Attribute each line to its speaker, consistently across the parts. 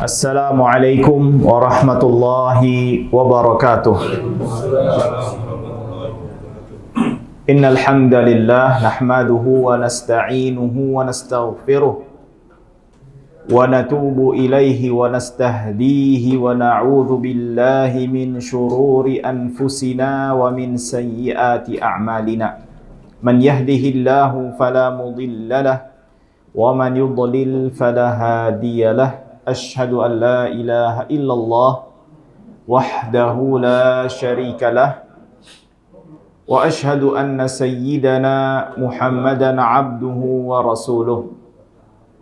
Speaker 1: Assalamualaikum warahmatullahi wabarakatuh. Innal hamdalillah nahmaduhu wa nasta'inuhu wa nastaghfiruh wa natubu ilaihi wa nastahdihi wa na'udzu billahi min syururi anfusina wa min sayyiati a'malina. Man yahdihillahu fala mudilla lahu wa man yudlil fala hadiya lahu. Asyhadu an la ilaha illallah wahdahu la syarika lah wa asyhadu anna sayyidana Muhammadan abduhu wa rasuluh.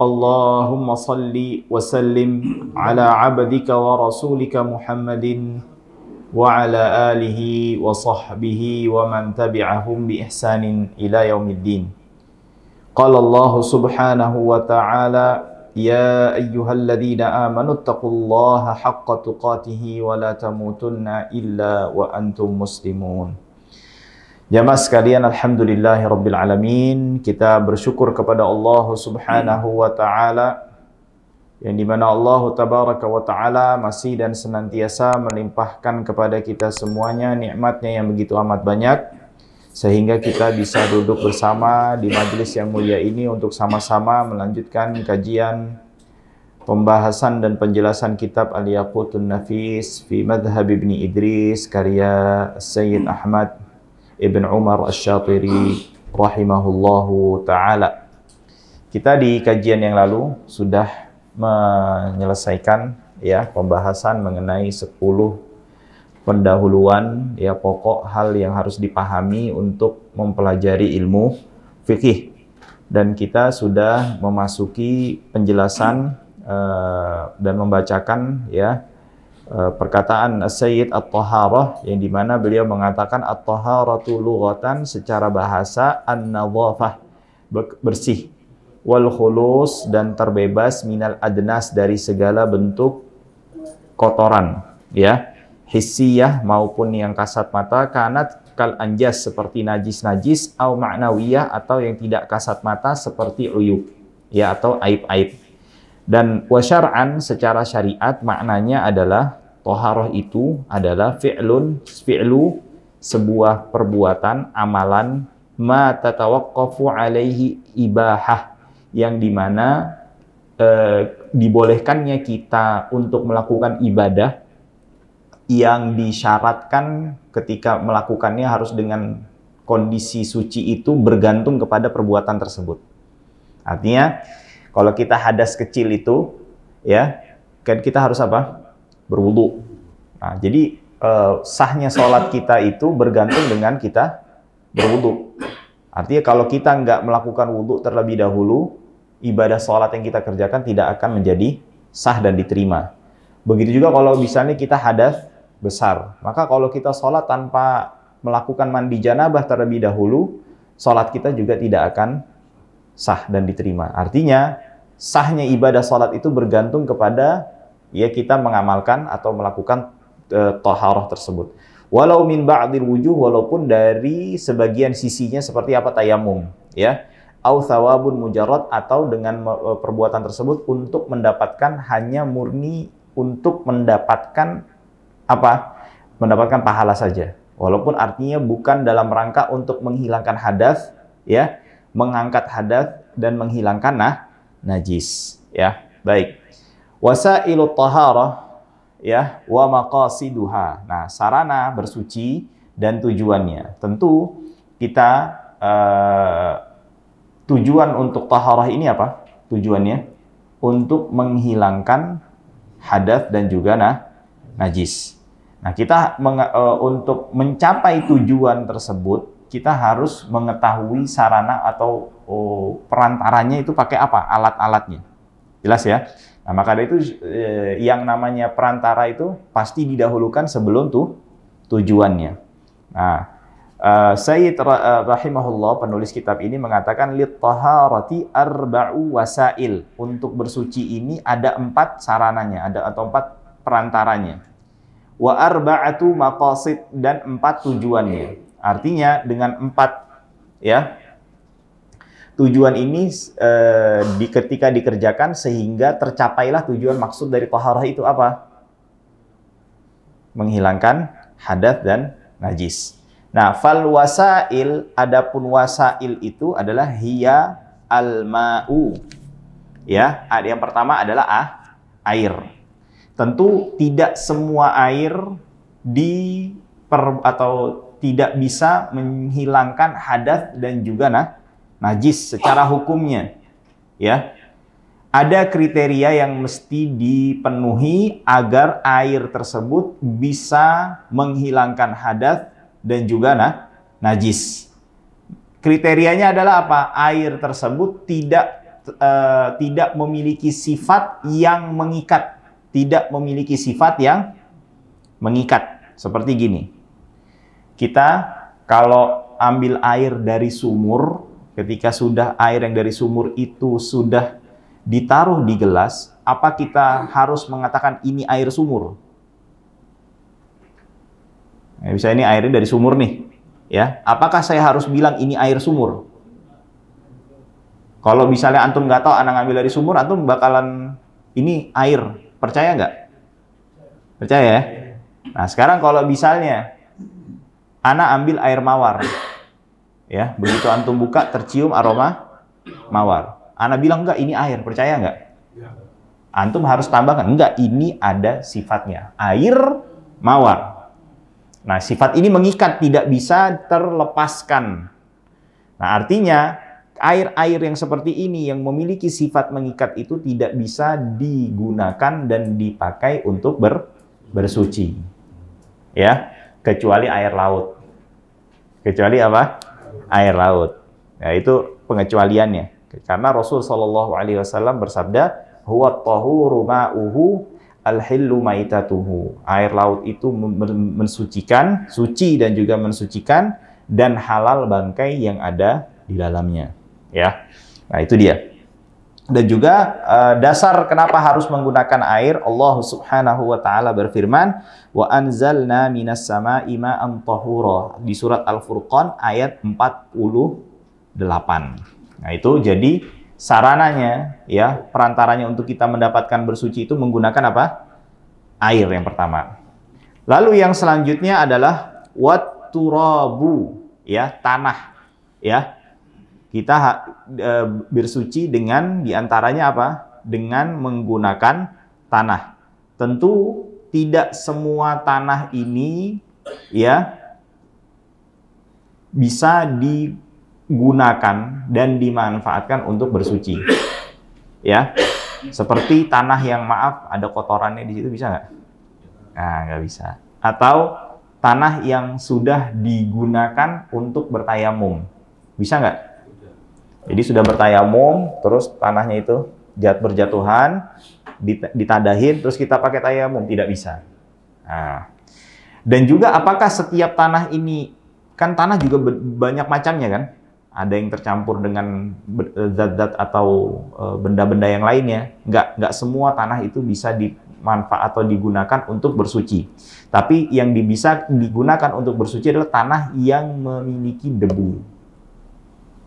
Speaker 1: Allahumma salli wa sallim ala abdika wa rasulika Muhammadin wa ala alihi wa sahbihi wa man tabi'ahum bi ihsanin ila yaumiddin. Qala Allah subhanahu wa ta'ala: Ya ayyuhalladzina amanu taqullaha haqqa tuqatihi wa la tamutunna illa wa antum muslimun. Jamaah sekalian, alhamdulillahi rabbil alamin. Kita bersyukur kepada Allah subhanahu wa ta'ala, yang dimana Allah tabaraka wa ta'ala masih dan senantiasa melimpahkan kepada kita semuanya nikmatnya yang begitu amat banyak, sehingga kita bisa duduk bersama di majelis yang mulia ini untuk sama-sama melanjutkan kajian, pembahasan dan penjelasan kitab Al-Yaqutun Nafis fi Madhhab Ibni Idris karya Sayyid Ahmad Ibn Umar Asy-Syatiri rahimahullahu ta'ala. Kita di kajian yang lalu sudah menyelesaikan pembahasan mengenai 10 pendahuluan pokok hal yang harus dipahami untuk mempelajari ilmu fikih, dan kita sudah memasuki penjelasan dan membacakan perkataan Sayyid At-Taharah, yang dimana beliau mengatakan At-Taharatu lughatan secara bahasa an-nadhafah, bersih, wal khulus dan terbebas, minal adnas dari segala bentuk kotoran hissiyah maupun yang kasat mata, kanat kal anjas seperti najis-najis, au ma'nawiyah atau yang tidak kasat mata seperti uyub atau aib-aib. Dan wasyar'an secara syariat maknanya adalah toharoh itu adalah fi'lu sebuah perbuatan, amalan, ma tatawaqqafu alaihi ibahah, yang dimana dibolehkannya kita untuk melakukan ibadah yang disyaratkan ketika melakukannya harus dengan kondisi suci itu bergantung kepada perbuatan tersebut. Artinya kalau kita hadas kecil itu kan kita harus apa? Berwudu. Nah, jadi sahnya sholat kita itu bergantung dengan kita berwudu. Artinya kalau kita nggak melakukan wudu terlebih dahulu, ibadah sholat yang kita kerjakan tidak akan menjadi sah dan diterima. Begitu juga kalau misalnya kita hadas besar, maka kalau kita sholat tanpa melakukan mandi janabah terlebih dahulu, sholat kita juga tidak akan sah dan diterima. Artinya sahnya ibadah sholat itu bergantung kepada kita mengamalkan atau melakukan taharah tersebut. Walau min ba'dil wujuh, walaupun dari sebagian sisinya seperti apa, tayamum au thawabun mujarrad, atau dengan perbuatan tersebut untuk mendapatkan hanya murni untuk mendapatkan mendapatkan pahala saja, walaupun artinya bukan dalam rangka untuk menghilangkan hadas, mengangkat hadas dan menghilangkan najis. Baik. Wasailut taharah wa maqasiduha. Nah, sarana bersuci dan tujuannya. Tentu kita tujuan untuk taharah ini apa? Tujuannya untuk menghilangkan hadas dan juga najis. Nah, kita untuk mencapai tujuan tersebut, kita harus mengetahui sarana atau perantaranya itu pakai apa, alat-alatnya. Jelas ya? Nah, maka dari itu yang namanya perantara itu pasti didahulukan sebelum tujuannya. Nah, Sayyid rahimahullah, penulis kitab ini mengatakan lit taharati arba'u wasail. Untuk bersuci ini ada 4 sarananya, atau 4 perantaranya. Wa arba'atu maqasid, dan 4 tujuannya. Artinya dengan 4 tujuan ini ketika dikerjakan sehingga tercapailah tujuan maksud dari taharah itu apa? Menghilangkan hadas dan najis. Nah, fal wasail, adapun wasail itu adalah hiya al-ma'u. Ya, yang pertama adalah air. Tentu tidak semua air atau tidak bisa menghilangkan hadas dan juga najis secara hukumnya. Ya. Ada kriteria yang mesti dipenuhi agar air tersebut bisa menghilangkan hadas dan juga najis. Kriterianya adalah apa? Air tersebut tidak memiliki sifat yang mengikat. Tidak memiliki sifat yang mengikat. Seperti gini. Kita kalau ambil air dari sumur, ketika sudah air yang dari sumur itu sudah ditaruh di gelas, apa kita harus mengatakan ini air sumur? Nah, misalnya ini airnya dari sumur nih, ya. Apakah saya harus bilang ini air sumur? Kalau misalnya antum nggak tahu anak ngambil dari sumur, antum bakalan ini air, percaya nggak? Percaya ya? Nah sekarang kalau misalnya Ana ambil air mawar, ya, begitu antum buka tercium aroma mawar. Ana bilang enggak, ini air, percaya enggak? Antum harus tambahkan, enggak, ini ada sifatnya, air mawar. Nah, sifat ini mengikat, tidak bisa terlepaskan. Nah, artinya air-air yang seperti ini yang memiliki sifat mengikat itu tidak bisa digunakan dan dipakai untuk bersuci, ya. Kecuali air laut. Kecuali apa? Air laut. Ya, itu pengecualiannya. Karena Rasul Shallallahu Alaihi Wasallam bersabda, huwa tahuru ma'uhu al-hillu maitatuhu. Air laut itu mensucikan, suci dan juga mensucikan, dan halal bangkai yang ada di dalamnya. Ya, nah itu dia. Dan juga dasar kenapa harus menggunakan air, Allah Subhanahu wa taala berfirman, wa anzalna minas sama'i ma'an tahura, di surat Al-Furqan ayat 48. Nah, itu jadi sarananya, ya, perantaranya untuk kita mendapatkan bersuci itu menggunakan apa? Air yang pertama. Lalu yang selanjutnya adalah wat turabu, ya, tanah, ya. Kita bersuci dengan diantaranya apa? Dengan menggunakan tanah. Tentu tidak semua tanah ini, ya, bisa digunakan dan dimanfaatkan untuk bersuci. Ya, seperti tanah yang maaf ada kotorannya di situ, bisa nggak? Nah, nggak bisa. Atau tanah yang sudah digunakan untuk bertayamum, bisa nggak? Jadi sudah bertayamum, terus tanahnya itu berjatuhan, ditadahin, terus kita pakai tayamum, tidak bisa. Nah, dan juga apakah setiap tanah ini, kan tanah juga banyak macamnya kan? Ada yang tercampur dengan zat-zat atau benda-benda yang lainnya. Nggak semua tanah itu bisa dimanfaat atau digunakan untuk bersuci. Tapi yang bisa digunakan untuk bersuci adalah tanah yang memiliki debu.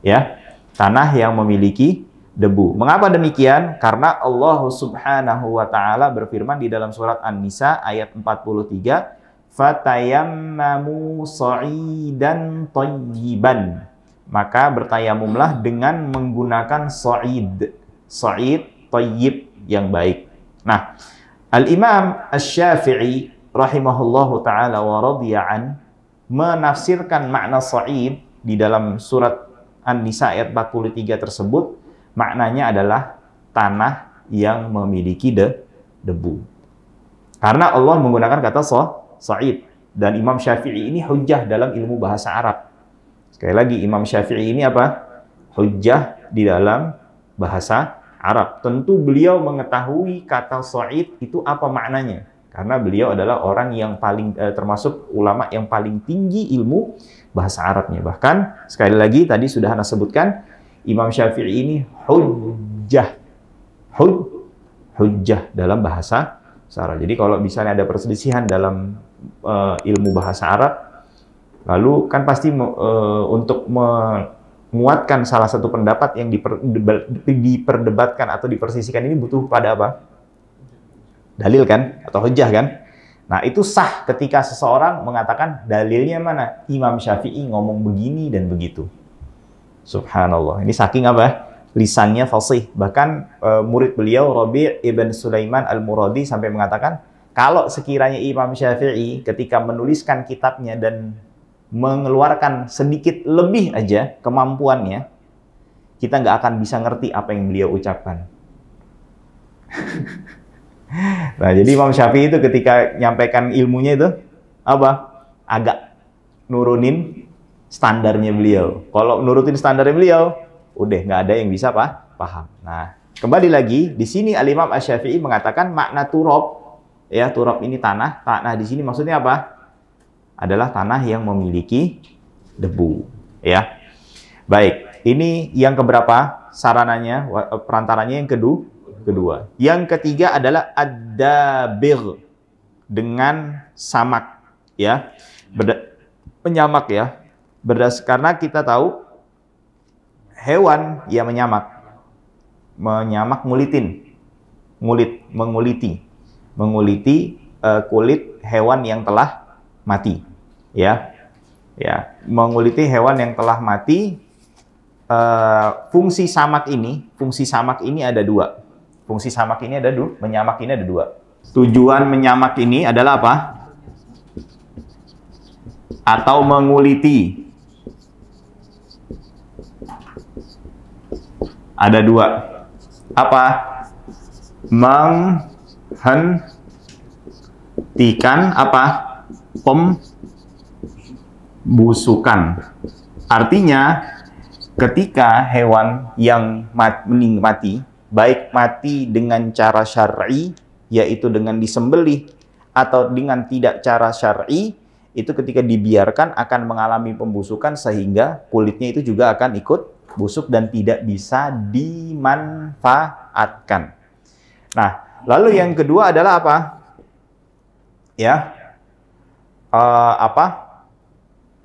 Speaker 1: Ya. Tanah yang memiliki debu. Mengapa demikian? Karena Allah Subhanahu wa taala berfirman di dalam surat An-Nisa ayat 43, "Fatayammamu sha'idan thayyiban." Maka bertayamumlah dengan menggunakan sha'id thayyib yang baik. Nah, Al-Imam Asy-Syafi'i rahimahullahu taala wa radiya'an menafsirkan makna sha'id di dalam surat An-Nisa ayat 43 tersebut, maknanya adalah tanah yang memiliki debu. Karena Allah menggunakan kata sha'id, dan Imam Syafi'i ini hujjah dalam ilmu bahasa Arab. Sekali lagi, Imam Syafi'i ini apa? Hujjah di dalam bahasa Arab. Tentu beliau mengetahui kata sha'id itu apa maknanya. Karena beliau adalah orang yang paling termasuk ulama yang paling tinggi ilmu bahasa Arabnya. Bahkan sekali lagi tadi sudah Anda sebutkan, Imam Syafi'i ini hujjah dalam bahasa Arab. Jadi kalau misalnya ada perselisihan dalam ilmu bahasa Arab, lalu kan pasti untuk menguatkan salah satu pendapat yang diperdebatkan atau dipersisikan ini butuh pada apa? Dalil kan? Atau hujjah kan? Nah, itu sah ketika seseorang mengatakan dalilnya mana? Imam Syafi'i ngomong begini dan begitu. Subhanallah. Ini saking apa? Lisannya fasih. Bahkan murid beliau Rabi' ibn Sulaiman al-Muradi sampai mengatakan, kalau sekiranya Imam Syafi'i ketika menuliskan kitabnya dan mengeluarkan sedikit lebih aja kemampuannya, kita nggak akan bisa ngerti apa yang beliau ucapkan. Nah, jadi Imam Syafi'i itu ketika nyampaikan ilmunya itu apa? Agak nurunin standarnya beliau. Kalau nurutin standarnya beliau, udah nggak ada yang bisa paham. Nah, kembali lagi di sini Al-Imam Asy-Syafi'i mengatakan makna turab, ya, turab ini tanah. Tanah di sini maksudnya apa? Adalah tanah yang memiliki debu, ya. Baik, ini yang keberapa sarananya, perantaranya yang kedua. Yang ketiga adalah ad-dabigh, dengan samak, ya. Menyamak, ya. Karena kita tahu hewan yang menyamak menguliti kulit hewan yang telah mati, ya. Menguliti hewan yang telah mati. Fungsi samak ini ada dua. Menyamak ini ada dua. Tujuan menyamak ini adalah apa? Atau menguliti. Ada dua. Apa? Menghentikan apa? Pembusukan. Artinya, ketika hewan yang mati, baik mati dengan cara syar'i, yaitu dengan disembelih, atau dengan tidak cara syar'i, itu ketika dibiarkan akan mengalami pembusukan sehingga kulitnya itu juga akan ikut busuk dan tidak bisa dimanfaatkan. Nah, lalu yang kedua adalah apa? Ya,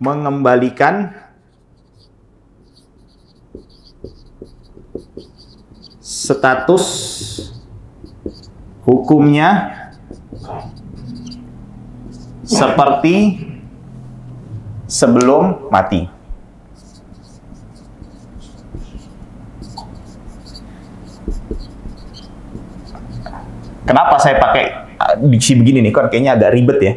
Speaker 1: mengembalikan status hukumnya seperti sebelum mati. Kenapa saya pakai diksi begini nih? Kan kayaknya agak ribet ya.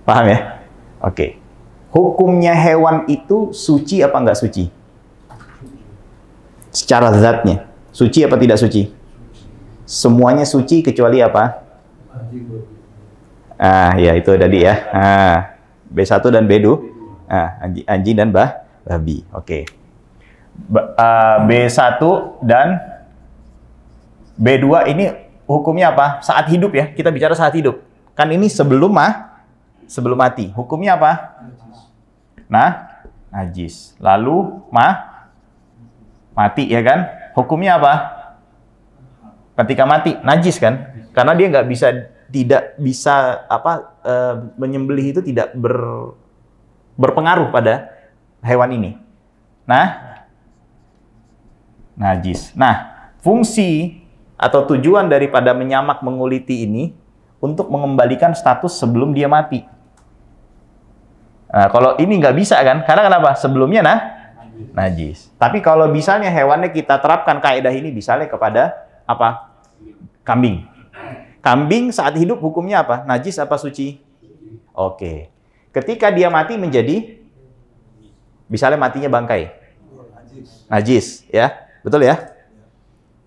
Speaker 1: Paham ya? Oke. Hukumnya hewan itu suci apa enggak suci? Secara zatnya. Suci apa tidak suci? Semuanya suci kecuali apa? Ya itu tadi ya. B1 dan B2. Anjing dan babi. Oke. B1 dan B2 ini hukumnya apa? Saat hidup ya. Kita bicara saat hidup. Kan ini sebelum mati. Hukumnya apa? Najis. Lalu mati ya kan? Hukumnya apa? Ketika mati najis kan? Karena dia tidak bisa menyembelih itu tidak berpengaruh pada hewan ini. Najis. Nah, fungsi atau tujuan daripada menyamak menguliti ini untuk mengembalikan status sebelum dia mati. Nah, kalau ini nggak bisa kan? Karena kenapa? Sebelumnya najis. Tapi kalau misalnya hewannya kita terapkan kaidah ini misalnya kepada apa? Kambing. Kambing saat hidup hukumnya apa? Najis apa suci? Oke. Ketika dia mati menjadi, misalnya matinya bangkai. Najis, ya. Betul ya?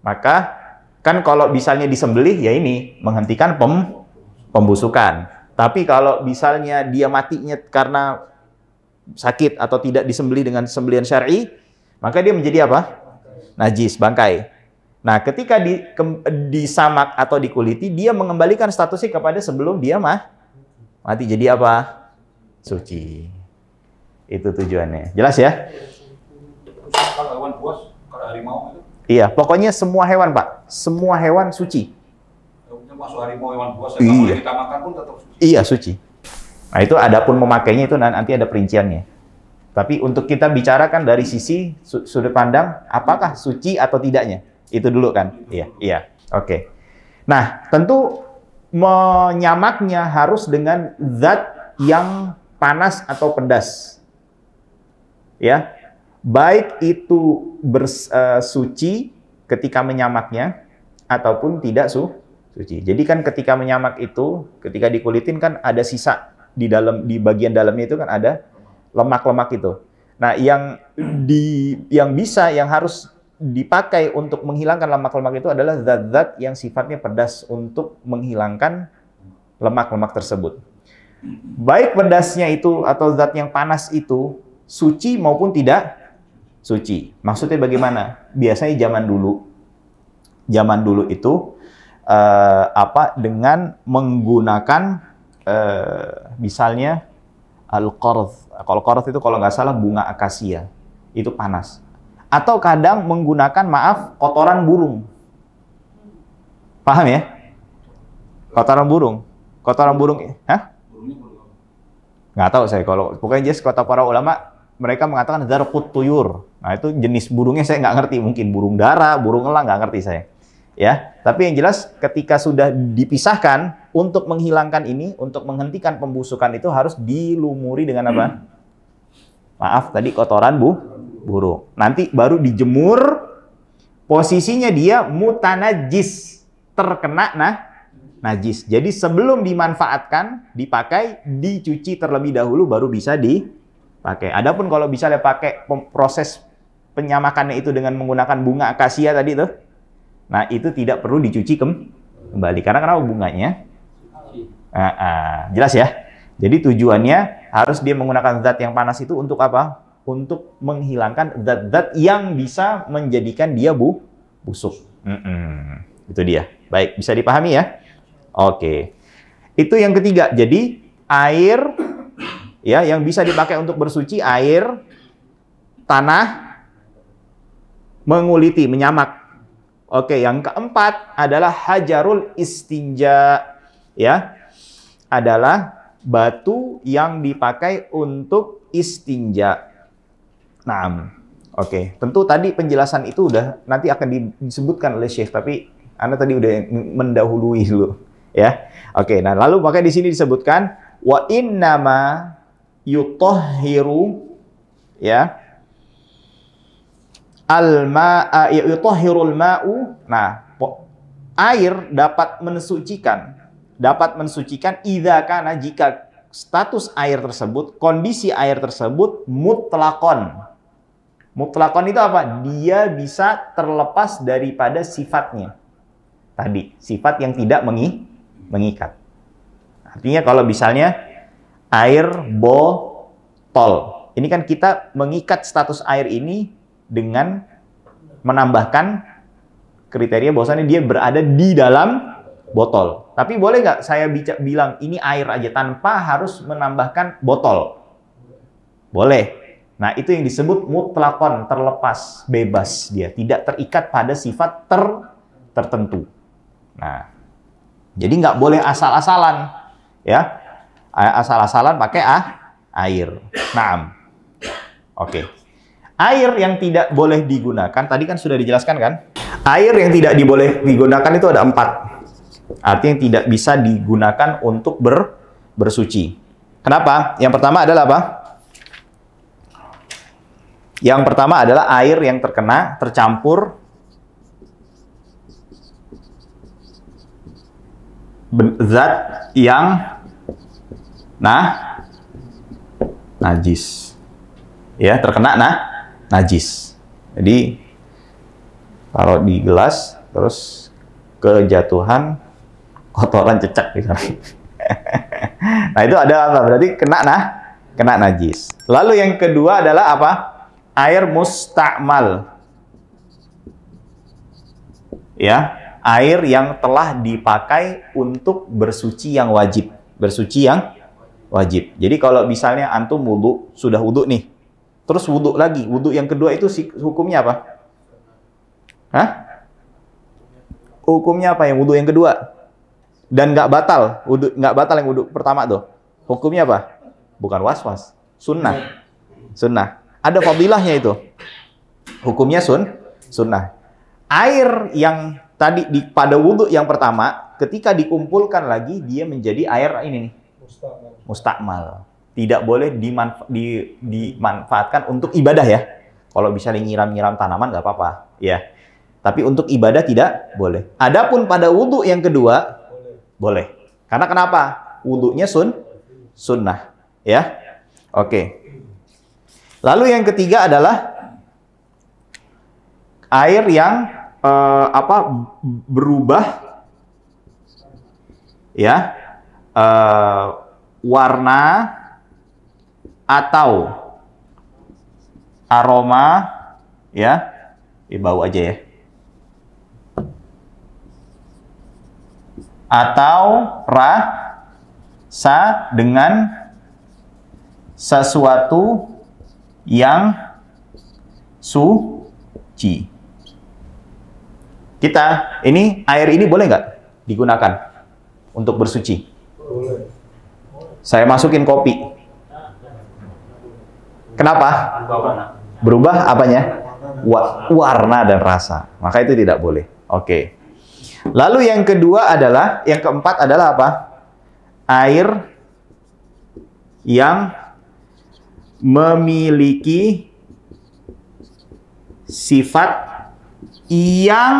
Speaker 1: Maka kan kalau misalnya disembelih ya ini menghentikan pembusukan. Tapi kalau misalnya dia matinya karena sakit atau tidak disembelih dengan sembelihan syar'i, maka dia menjadi apa? Najis, bangkai. Nah, ketika disamak atau dikuliti, dia mengembalikan statusnya kepada sebelum dia mati. Jadi apa? Suci. Itu tujuannya. Jelas ya?
Speaker 2: Kalau hewan buas, kalau harimau itu?
Speaker 1: Iya, pokoknya semua hewan, Pak. Semua hewan suci.
Speaker 2: Masuk harimau, hewan buas,
Speaker 1: iya.
Speaker 2: Kita makan pun tetap suci.
Speaker 1: Iya, suci. Nah, itu adapun memakainya itu nanti ada perinciannya. Tapi untuk kita bicarakan dari sisi sudut pandang apakah suci atau tidaknya. Itu dulu kan? Iya, iya. Oke. Nah, tentu menyamaknya harus dengan zat yang panas atau pedas. Ya. Baik itu suci ketika menyamaknya ataupun tidak suci. Jadi kan ketika menyamak itu, ketika dikulitin kan ada sisa di bagian dalamnya itu kan ada lemak-lemak itu. Nah, yang harus dipakai untuk menghilangkan lemak-lemak itu adalah zat-zat yang sifatnya pedas untuk menghilangkan lemak-lemak tersebut. Baik pedasnya itu atau zat yang panas itu suci maupun tidak suci. Maksudnya bagaimana? Biasanya zaman dulu itu dengan menggunakan misalnya al-qarz. Kalau qarz itu kalau nggak salah bunga akasia. Itu panas. Atau kadang menggunakan kotoran burung. Paham ya? Kotoran burung. Kotoran burung. Hah? Nggak tahu saya. Kalau pokoknya kata para ulama, mereka mengatakan zarqut tuyur. Nah, itu jenis burungnya saya nggak ngerti. Mungkin burung dara, burung elang, nggak ngerti saya. Ya, tapi yang jelas ketika sudah dipisahkan, untuk menghilangkan ini, untuk menghentikan pembusukan itu harus dilumuri dengan apa? Maaf, tadi kotoran burung. Nanti baru dijemur, posisinya dia mutanajis, terkena najis. Jadi sebelum dimanfaatkan, dipakai, dicuci terlebih dahulu baru bisa dipakai. Adapun kalau misalnya pakai proses penyamakannya itu dengan menggunakan bunga akasia tadi tuh, nah itu tidak perlu dicuci kembali. Karena kenapa bunganya? Jelas ya? Jadi tujuannya harus dia menggunakan zat yang panas itu untuk apa? Untuk menghilangkan zat-zat yang bisa menjadikan dia busuk. Itu dia. Baik, bisa dipahami ya? Oke. Itu yang ketiga. Jadi air ya yang bisa dipakai untuk bersuci, air, tanah, menguliti, menyamak. Oke, yang keempat adalah hajarul istinja, ya, adalah batu yang dipakai untuk istinja. Nah, oke, tentu tadi penjelasan itu udah nanti akan disebutkan oleh Syekh, tapi Anda tadi udah mendahului dulu, ya. Oke, nah lalu pakai di sini disebutkan wa innama yutahhiru, ya. Yutahhirul ma'u. Nah, air dapat mensucikan idza kana, jika status air tersebut, kondisi air tersebut mutlaqon. Mutlaqon itu apa? Dia bisa terlepas daripada sifatnya. Tadi, sifat yang tidak mengikat. Artinya kalau misalnya air botol. Ini kan kita mengikat status air ini dengan menambahkan kriteria bahwasannya dia berada di dalam botol. Tapi boleh nggak saya bilang ini air aja tanpa harus menambahkan botol? Boleh. Nah, itu yang disebut mutlaqon, terlepas, bebas dia. Tidak terikat pada sifat tertentu. Nah, jadi nggak boleh asal-asalan. Ya, asal-asalan pakai air. Nah, oke. Air yang tidak boleh digunakan, tadi kan sudah dijelaskan kan? Air yang tidak boleh digunakan itu ada 4. Artinya yang tidak bisa digunakan untuk bersuci. Kenapa? Yang pertama adalah apa? Yang pertama adalah air yang tercampur zat yang najis. Ya, terkena najis. Jadi kalau di gelas terus kejatuhan kotoran cecak di sana. Nah, itu adalah apa? Berarti kena najis. Lalu yang kedua adalah apa? Air musta'mal. Ya, air yang telah dipakai untuk bersuci yang wajib. Bersuci yang wajib. Jadi kalau misalnya antum wudu, sudah wudu nih. Terus wudhu lagi. Wudhu yang kedua itu hukumnya apa? Hah? Hukumnya apa yang wudhu yang kedua? Dan nggak batal. Nggak batal yang wudhu pertama tuh. Hukumnya apa? Bukan was-was. Sunnah. Sunnah. Ada fadilahnya itu. Hukumnya sunnah. Air yang tadi pada wudhu yang pertama, ketika dikumpulkan lagi, dia menjadi air ini nih. Mustakmal. Tidak boleh dimanfaatkan untuk ibadah ya. Kalau bisa nyiram-nyiram tanaman nggak apa-apa. Ya. Tapi untuk ibadah tidak boleh. Adapun pada wudhu yang kedua, boleh. Karena kenapa? Wudhunya sunnah. Ya. Oke. Lalu yang ketiga adalah air yang berubah ya warna atau aroma ya, bau aja ya, atau rasa dengan sesuatu yang suci. Ini air ini boleh nggak digunakan untuk bersuci? Boleh. Saya masukin kopi. Kenapa? Berubah apanya? Warna dan rasa. Maka itu tidak boleh. Oke. Lalu yang keempat adalah apa? Air yang memiliki sifat yang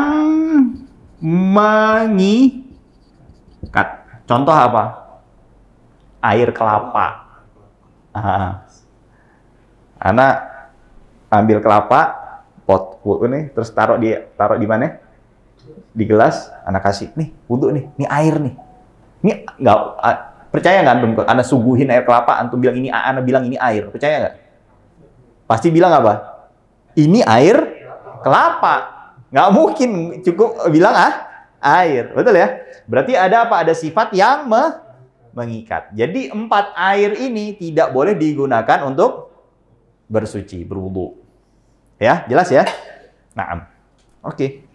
Speaker 1: mengikat. Contoh apa? Air kelapa. Anak ambil kelapa, pot ini, terus taruh di mana? Di gelas. Anak kasih, nih wudhu nih, ini air nih. Ini nggak percaya nggak antum? Anak suguhin air kelapa, antum bilang ini, anak bilang ini air. Percaya nggak? Pasti bilang apa? Ini air kelapa. Nggak mungkin cukup bilang air. Betul ya? Berarti ada apa? Ada sifat yang mengikat. Jadi 4 air ini tidak boleh digunakan untuk bersuci, berwudu. Ya, jelas ya? Naam. Oke.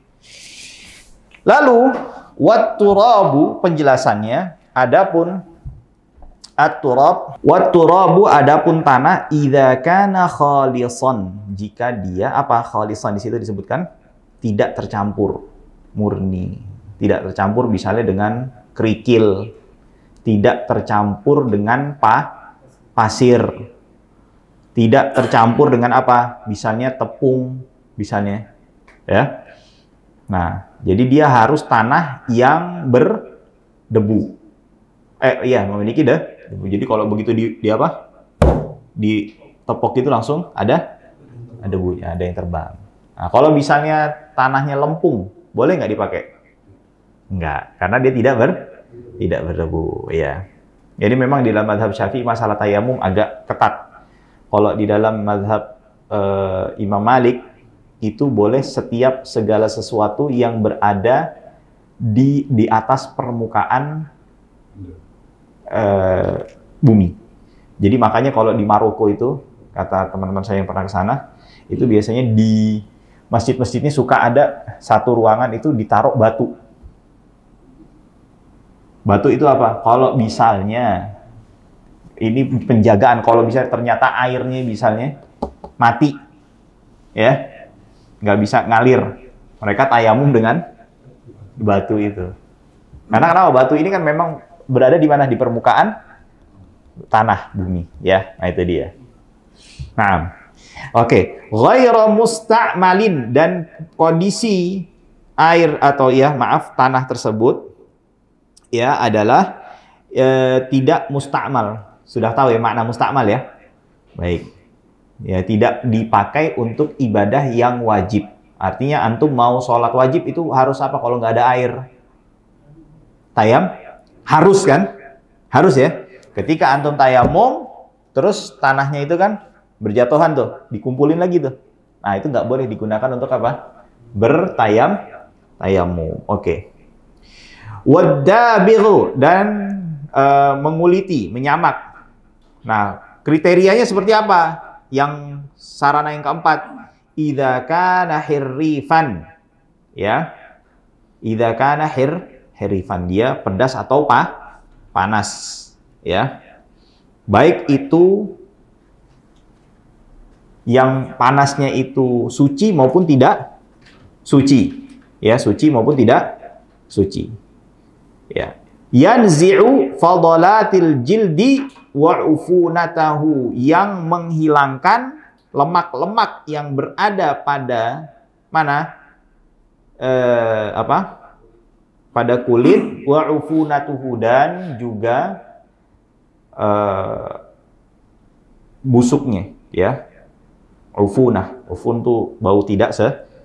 Speaker 1: Lalu wat-turabu penjelasannya, adapun at-turab, wat-turabu adapun tanah idza kana khalisan, jika dia apa? Khalisan di situ disebutkan tidak tercampur, murni. Tidak tercampur misalnya dengan kerikil, tidak tercampur dengan pasir, tidak tercampur dengan apa? Misalnya tepung, misalnya. Ya. Nah, jadi dia harus tanah yang berdebu. Memiliki debu. Jadi kalau begitu di apa? Di tepok itu langsung ada debunya, ada yang terbang. Nah, kalau misalnya tanahnya lempung, boleh nggak dipakai? Enggak, karena dia tidak berdebu, ya. Jadi memang di dalam mazhab Syafi'i masalah tayamum agak ketat. Kalau di dalam mazhab Imam Malik itu boleh setiap segala sesuatu yang berada di atas permukaan bumi. Jadi makanya kalau di Maroko itu, kata teman-teman saya yang pernah ke sana, itu biasanya di masjid-masjidnya suka ada satu ruangan itu ditaruh batu. Batu itu apa? Kalau misalnya ini penjagaan, kalau bisa ternyata airnya misalnya mati, ya, nggak bisa ngalir, mereka tayamum dengan batu itu. Karena kenapa? Batu ini kan memang berada di mana? Di permukaan tanah bumi, ya. Nah itu dia. Nah, oke. Ghairu musta'malin, dan kondisi air atau tanah tersebut ya adalah tidak musta'mal. Sudah tahu ya makna musta'mal ya? Baik. Ya, tidak dipakai untuk ibadah yang wajib. Artinya antum mau sholat wajib itu harus apa kalau nggak ada air? Tayam? Harus kan? Harus ya? Ketika antum tayamum, terus tanahnya itu kan berjatuhan tuh, dikumpulin lagi tuh. Nah itu nggak boleh digunakan untuk apa? Tayamum. Oke. Wadabiru, dan menguliti, menyamak. Nah, kriterianya seperti apa? Yang sarana yang keempat, idza kana hirrifan. Ya. Idza kana hirrifan, dia pedas atau panas, ya. Baik itu yang panasnya itu suci maupun tidak suci. Ya, suci maupun tidak suci. Ya. Yanzi'u fadalatil jildi wa ufunatahu, yang menghilangkan lemak-lemak yang berada pada mana? Pada kulit, wa ufunatuhu, dan juga busuknya, ya. Ufun tuh bau tidak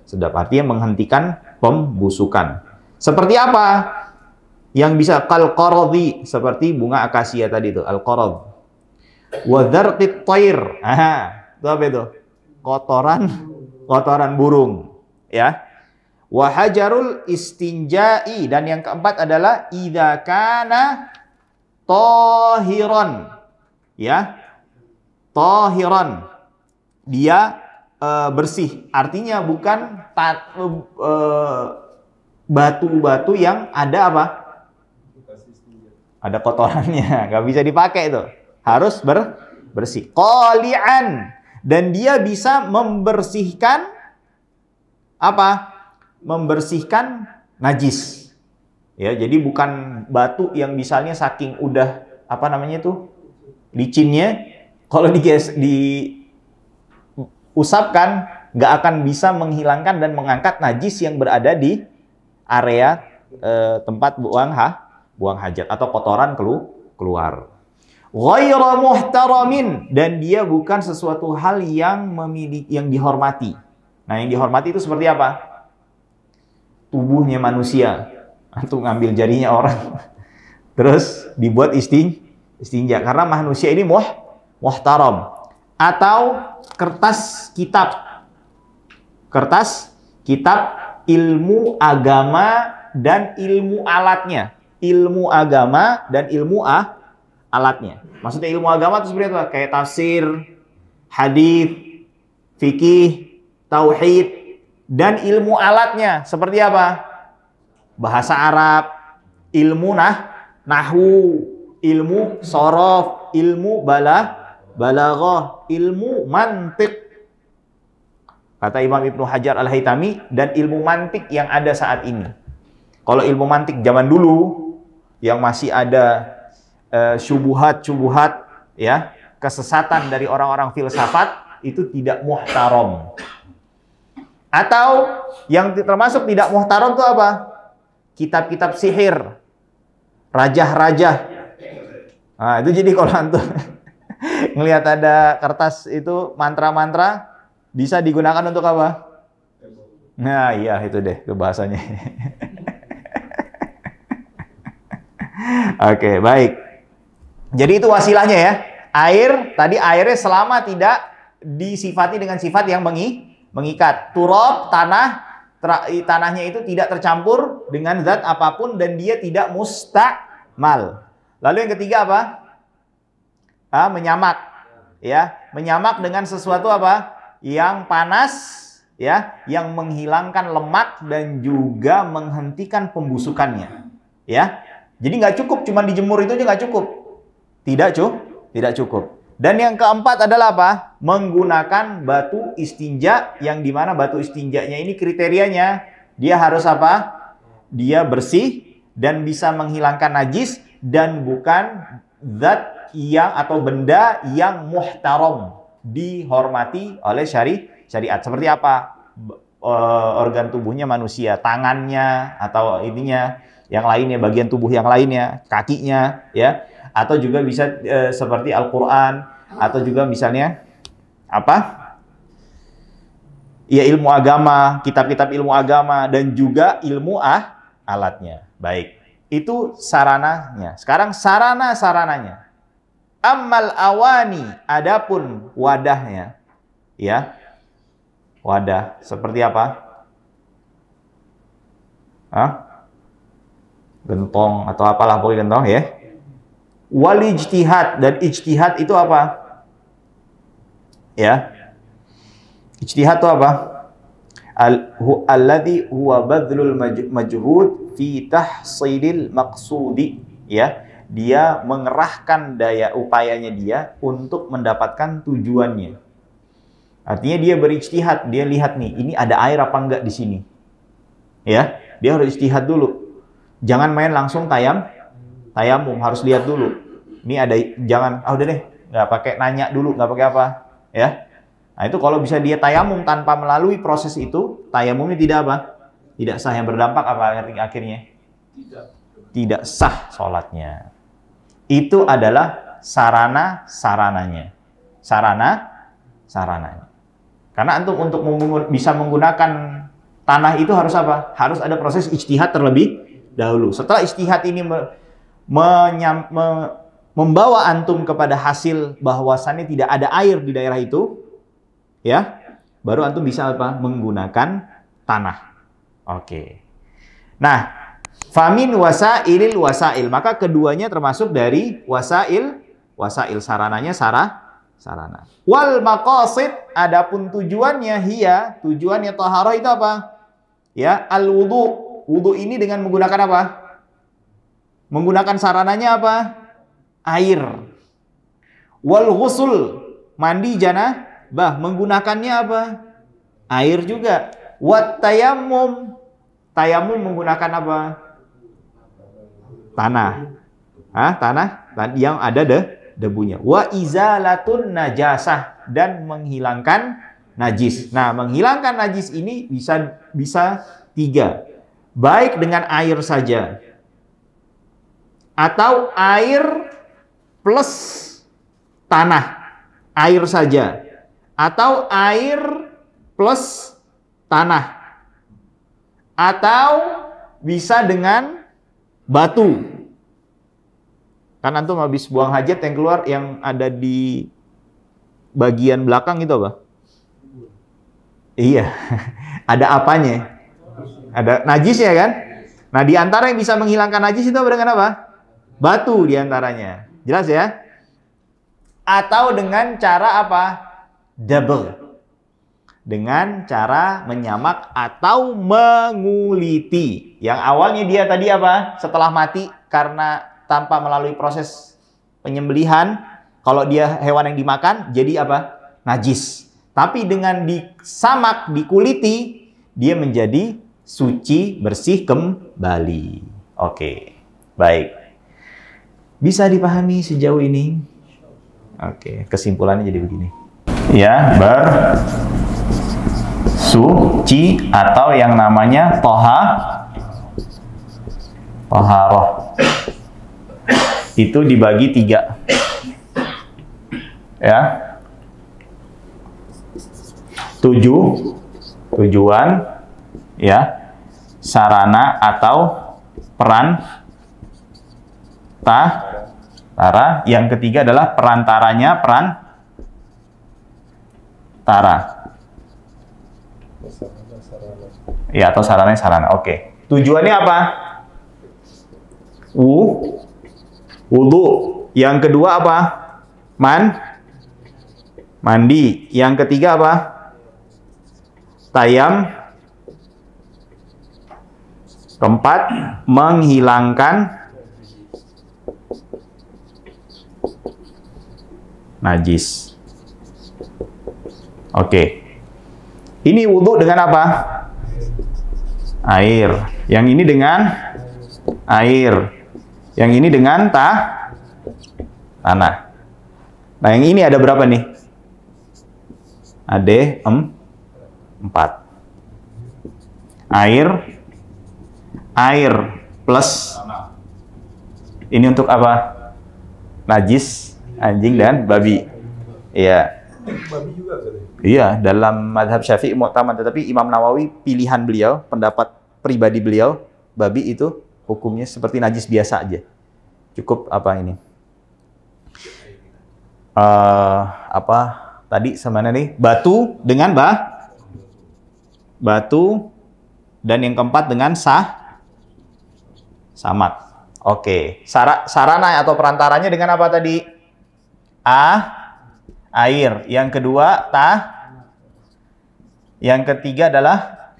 Speaker 1: sedap, artinya menghentikan pembusukan. Seperti apa? Yang bisa qalqaradhi, seperti bunga akasia tadi itu, al-qarad. Wa dzarqit thair. Itu apa itu? Kotoran burung, ya. Wa hajarul istinja'i, dan yang keempat adalah idza kana tahiran. Ya. Tahiran. Dia bersih. Artinya bukan batu-batu yang ada apa? Ada kotorannya, nggak bisa dipakai itu. Harus bersih. Qali'an, dan dia bisa membersihkan apa? Membersihkan najis. Ya, jadi bukan batu yang misalnya saking udah apa namanya itu? Licinnya, kalau diusapkan nggak akan bisa menghilangkan dan mengangkat najis yang berada di area tempat buang hajat atau kotoran keluar. Ghairu muhtaramin, dan dia bukan sesuatu hal yang dihormati. Nah, yang dihormati itu seperti apa? Tubuhnya manusia, atau ngambil jarinya orang terus dibuat istinja, karena manusia ini muhtaram. Atau kertas kitab ilmu agama dan ilmu alatnya. Ilmu agama dan ilmu alatnya. Maksudnya ilmu agama itu seperti apa? Kayak tafsir, hadis, fikih, tauhid, dan ilmu alatnya seperti apa? Bahasa Arab, ilmu nahwu, ilmu shorof, ilmu balaghah, ilmu mantiq. Kata Imam Ibnu Hajar Al-Haytami, dan ilmu mantik yang ada saat ini. Kalau ilmu mantik zaman dulu yang masih ada syubuhat, ya, kesesatan dari orang-orang filsafat, itu tidak muhtaram. Atau yang termasuk tidak muhtaram itu apa? Kitab-kitab sihir, rajah-rajah. Nah, itu jadi kalau antum ngelihat ada kertas itu mantra-mantra, bisa digunakan untuk apa? Nah, iya itu deh bahasanya. Oke, baik. Jadi itu wasilahnya ya. Airnya selama tidak disifati dengan sifat yang mengikat. Turab, tanahnya itu tidak tercampur dengan zat apapun dan dia tidak mustakmal. Lalu yang ketiga apa? Menyamak. Ya, menyamak dengan sesuatu apa? Yang panas, ya, yang menghilangkan lemak dan juga menghentikan pembusukannya. Ya. Jadi nggak cukup cuma dijemur itu aja nggak cukup. Tidak cukup. Dan yang keempat adalah apa? Menggunakan batu istinja, yang dimana batu istinjanya ini kriterianya dia harus apa? Dia bersih dan bisa menghilangkan najis dan bukan zat yang atau benda yang muhtaram, dihormati oleh syariat. Seperti apa? Organ tubuhnya manusia, tangannya atau ininya, yang lainnya, bagian tubuh yang lainnya, kakinya, ya. Atau juga bisa seperti Al-Quran, atau juga misalnya apa? Ya, ilmu agama, kitab-kitab ilmu agama, dan juga ilmu alatnya. Baik, itu sarananya. Sekarang sarana-sarananya. Ammal awani, adapun wadahnya, ya. Wadah seperti apa? Gentong atau apalah, pokoknya gentong ya. Wal ijtihad, dan ijtihad itu apa? Ya. Ijtihad itu apa? Alladhi huwa badlul majhud fi tahsilil maqsudi, ya. Dia mengerahkan daya upayanya dia untuk mendapatkan tujuannya. Artinya dia berijtihad, dia lihat nih, ini ada air apa enggak di sini. Ya, dia harus ijtihad dulu. Jangan main langsung tayamum, harus lihat dulu. Ini ada, jangan, udah deh, nggak pakai nanya dulu, nggak pakai apa, ya. Nah itu kalau bisa dia tayamum tanpa melalui proses itu, tayamumnya tidak apa? Tidak sah. Yang berdampak apa akhirnya? Tidak sah sholatnya. Itu adalah sarana-sarananya. Sarana-sarananya. Karena antum untuk bisa menggunakan tanah itu harus apa? Harus ada proses ijtihad terlebih dahulu. Setelah ijtihad ini membawa antum kepada hasil bahwasannya tidak ada air di daerah itu, ya, baru antum bisa apa? Menggunakan tanah. Oke. Nah, famin wasailil wasail, maka keduanya termasuk dari wasail sarananya sarana. Wal maqasid, adapun tujuannya tujuannya taharah itu apa? Ya, al wudu. Wudu ini dengan menggunakan apa? Menggunakan sarananya apa? Air. Wal ghusl, mandi janabah, menggunakannya apa? Air juga. Wat tayammum, tayammum menggunakan apa? Tanah. Tanah yang ada debunya. Wa izalatun najasah, dan menghilangkan najis. Nah, menghilangkan najis ini bisa 3. Baik dengan air saja, atau air plus tanah, air saja, atau air plus tanah, atau bisa dengan batu. Kan antum habis buang hajat yang keluar yang ada di bagian belakang itu apa? Iya, ada apanya? Ada najisnya kan? Nah, di antara yang bisa menghilangkan najis itu dengan apa? Batu di antaranya. Jelas ya? Atau dengan cara apa? Double. Dengan cara menyamak atau menguliti. Yang awalnya dia tadi apa? Setelah mati karena tanpa melalui proses penyembelihan, kalau dia hewan yang dimakan, jadi apa? Najis. Tapi dengan disamak, dikuliti, dia menjadi suci, bersih kembali. Oke, baik. Bisa dipahami sejauh ini? Oke, kesimpulannya jadi begini. Ya, bersuci atau yang namanya toharoh. Itu dibagi 3. Ya. 7 tujuan, ya. Sarana atau perantara. Yang ketiga adalah perantaranya, perantara. Ya, atau sarana. Oke. Tujuannya apa? Wudu. Yang kedua apa? Mandi. Yang ketiga apa? Keempat, menghilangkan najis. Oke. Ini wudu dengan apa? Air. Yang ini dengan air. Yang ini dengan tanah. Nah, yang ini ada berapa nih? Ada 4. Air plus. Ini untuk apa? Najis, anjing dan babi. Iya.
Speaker 2: Babi juga kan?
Speaker 1: Iya, dalam mazhab Syafi'i mu'tamad, tetapi Imam Nawawi pilihan beliau, pendapat pribadi beliau, babi itu hukumnya seperti najis biasa aja. Cukup apa ini? Apa tadi semana nih? Batu dengan batu, dan yang keempat dengan samak. Oke. Sarana atau perantaranya dengan apa tadi? Air. Yang kedua Yang ketiga adalah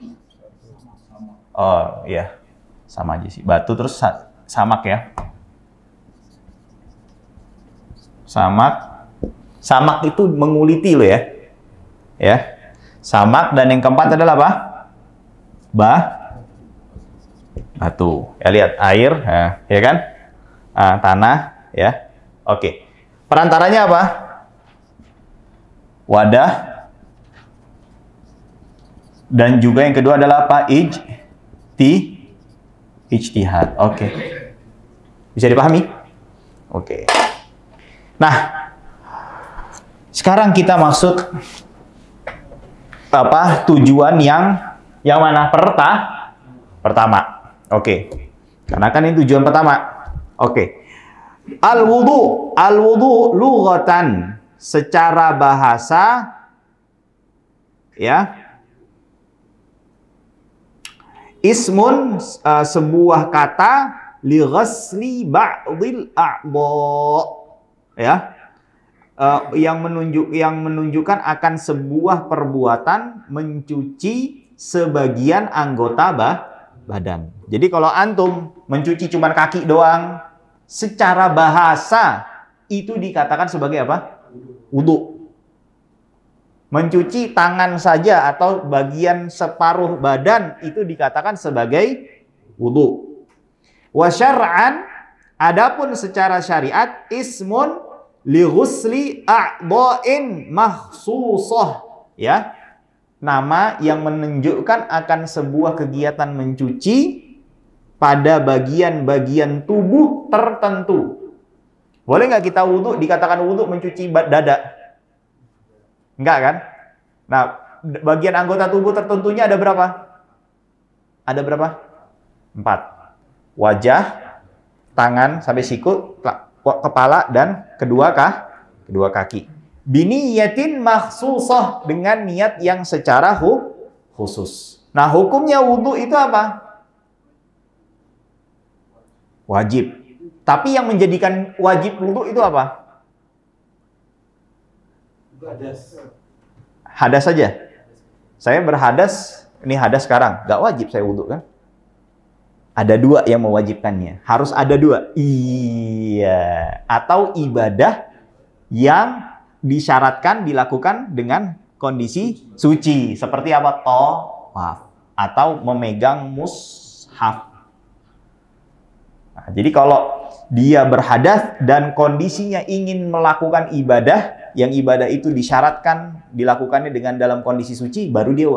Speaker 1: iya. Sama aja sih. Batu terus samak ya. Samak itu menguliti loh ya. ya. Samak, dan yang keempat adalah apa? Batu. Ya, lihat air, ya kan? Tanah, ya. Oke. Perantaranya apa? Wadah. Dan juga yang kedua adalah apa? Ijtihad. Oke. Bisa dipahami? Oke. Nah, sekarang kita maksud apa? Tujuan yang mana? Pertama. Oke. Karena kan ini tujuan pertama. Oke. Al-wudu lughatan, secara bahasa, ya. Ismun, sebuah kata, li ghasli ba'dil a'dha, ya. Yang menunjukkan akan sebuah perbuatan mencuci sebagian anggota badan. Jadi kalau antum mencuci cuma kaki doang, secara bahasa itu dikatakan sebagai apa? Wudu. Mencuci tangan saja atau bagian separuh badan itu dikatakan sebagai wudu. Wa syar'an, adapun secara syariat, ismun li ghusli a'dha'in makhsusah, ya. Nama yang menunjukkan akan sebuah kegiatan mencuci pada bagian-bagigian tubuh tertentu. Boleh nggak kita wudu dikatakan wudu mencuci dada? Enggak kan? Nah, bagian anggota tubuh tertentunya ada berapa? Ada berapa? 4. Wajah, tangan sampai siku, kepala, dan kedua kaki. Biniyatin makhsusah, dengan niat yang secara khusus. Nah, hukumnya wudu itu apa? Wajib. Tapi yang menjadikan wajib wudu itu apa? Hadas saja. Saya berhadas, ini hadas sekarang, nggak wajib saya wudu kan? Ada 2 yang mewajibkannya. Harus ada 2. Iya. Atau ibadah yang disyaratkan dilakukan dengan kondisi suci. Seperti apa? Tawaf. Atau memegang mushaf. Nah, jadi kalau dia berhadas dan kondisinya ingin melakukan ibadah, yang ibadah itu disyaratkan dilakukannya dengan dalam kondisi suci, baru dia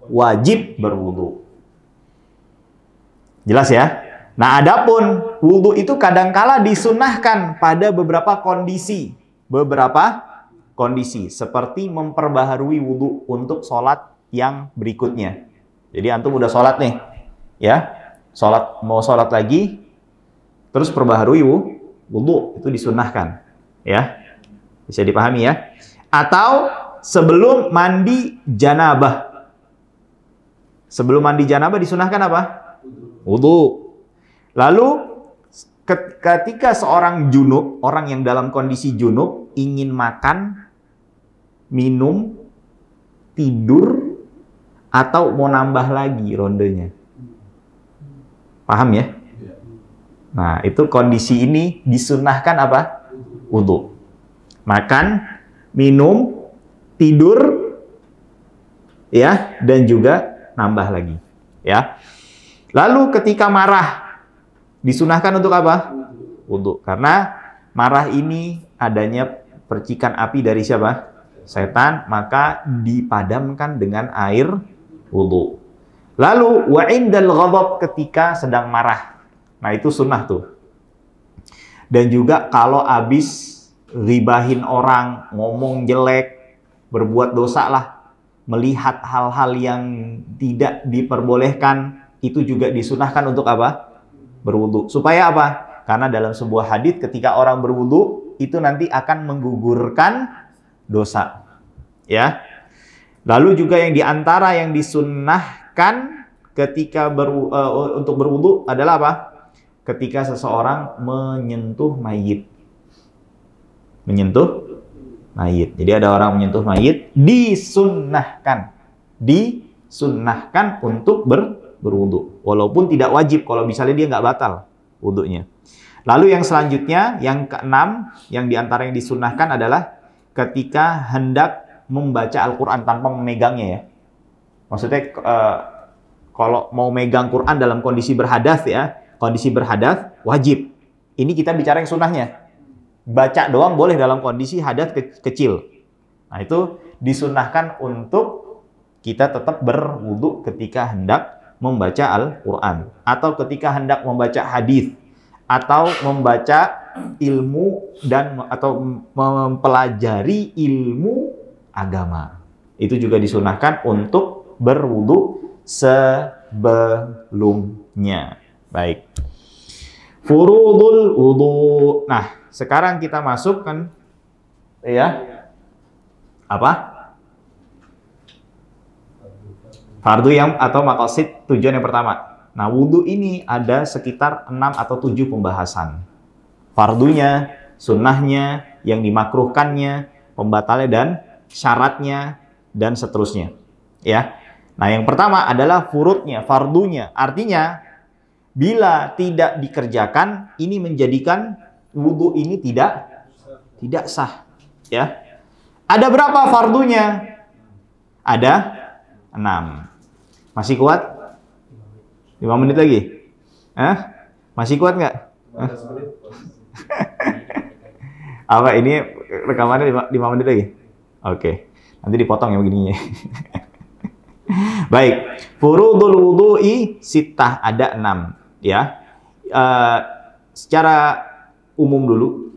Speaker 1: wajib berwudu. Jelas ya? Nah, adapun wudu itu kadangkala disunahkan pada beberapa kondisi. Seperti memperbaharui wudu untuk sholat yang berikutnya. Jadi antum udah sholat nih, ya, mau sholat lagi, terus perbaharui wudu, itu disunahkan, ya. Bisa dipahami ya? Atau sebelum mandi janabah. Sebelum mandi janabah disunahkan apa? Wudu. Lalu ketika seorang junub, orang yang dalam kondisi junub, ingin makan, minum, tidur, atau mau nambah lagi rondenya. Paham ya? Nah, itu kondisi ini disunahkan apa? Wudu. Makan, minum, tidur, ya, dan juga nambah lagi, ya. Lalu ketika marah, disunahkan untuk apa? Wudu. Karena marah ini adanya percikan api dari siapa? Setan, maka dipadamkan dengan air wudu. Lalu wa indal ghadab, ketika sedang marah. Nah, itu sunnah tuh. Dan juga kalau habis ribahin orang, ngomong jelek, berbuat dosa lah, melihat hal-hal yang tidak diperbolehkan, itu juga disunahkan untuk apa? Berwudu. Supaya apa? Karena dalam sebuah hadits ketika orang berwudu, itu nanti akan menggugurkan dosa. Ya. Lalu juga yang diantara yang disunnahkan ketika untuk berwudu adalah apa? Ketika seseorang menyentuh mayit. Menyentuh mayit. Jadi ada orang menyentuh mayit, disunnahkan untuk berwudu. Walaupun tidak wajib kalau misalnya dia nggak batal wudunya. Lalu yang selanjutnya, yang keenam, yang diantara yang disunnahkan adalah ketika hendak membaca Al-Quran tanpa memegangnya ya. Maksudnya kalau mau megang Quran dalam kondisi berhadas ya, kondisi berhadas wajib. Ini kita bicara yang sunnahnya. Baca doang boleh dalam kondisi hadas kecil. Nah itu disunnahkan untuk kita tetap berwudu ketika hendak membaca Al-Quran. Atau ketika hendak membaca hadis. Atau membaca ilmu atau mempelajari ilmu agama. Itu juga disunahkan untuk berwudu sebelumnya. Baik. Furudul wudu. Nah, sekarang kita masukkan ya. Apa? Fardu yang atau maqasid tujuan yang pertama. Nah, wudu ini ada sekitar 6 atau 7 pembahasan. Fardunya, sunnahnya, yang dimakruhkannya, pembatalnya dan syaratnya dan seterusnya. Ya. Nah, yang pertama adalah furudnya, fardunya. Artinya, bila tidak dikerjakan, ini menjadikan wudu ini tidak sah. Ya. Ada berapa fardunya? Ada 6. Masih kuat? 5 menit lagi? Masih kuat nggak? Apa ini rekamannya 5 menit lagi? Oke. Nanti dipotong ya begininya. Baik, furudul wudu'i sittah, ada 6 ya. Secara umum dulu,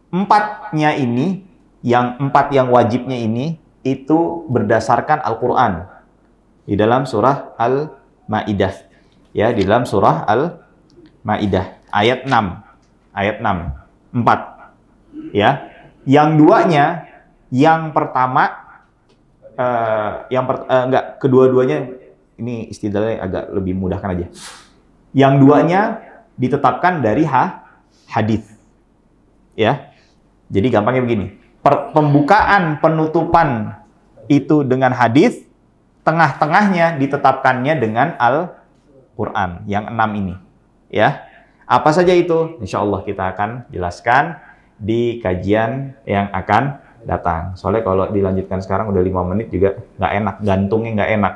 Speaker 1: 4-nya ini, yang 4 yang wajibnya ini itu berdasarkan Al-Qur'an. Di dalam surah Al-Maidah. Ya, di dalam surah Al-Maidah ayat 6. Ayat 6. 4. Ya. Yang duanya, yang pertama kedua-duanya ini istilahnya agak lebih mudahkan aja. Yang duanya ditetapkan dari hadis. Ya. Jadi gampangnya begini. Pembukaan penutupan itu dengan hadis, tengah-tengahnya ditetapkannya dengan Al-Qur'an yang 6 ini. Ya. Apa saja itu? Insya Allah kita akan jelaskan di kajian yang akan datang. Soalnya kalau dilanjutkan sekarang udah 5 menit juga nggak enak, gantungnya nggak enak.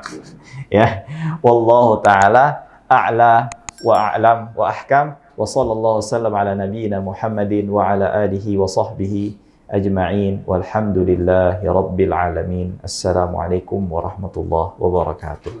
Speaker 1: Ya, wallahu taala a'la wa a'lam wa ahkam wa sallallahu wasallam ala nabiyyina Muhammadin wa ala alihi wa sahbihi ajma'in walhamdulillahi rabbil alamin. Assalamualaikum warahmatullahi wabarakatuh.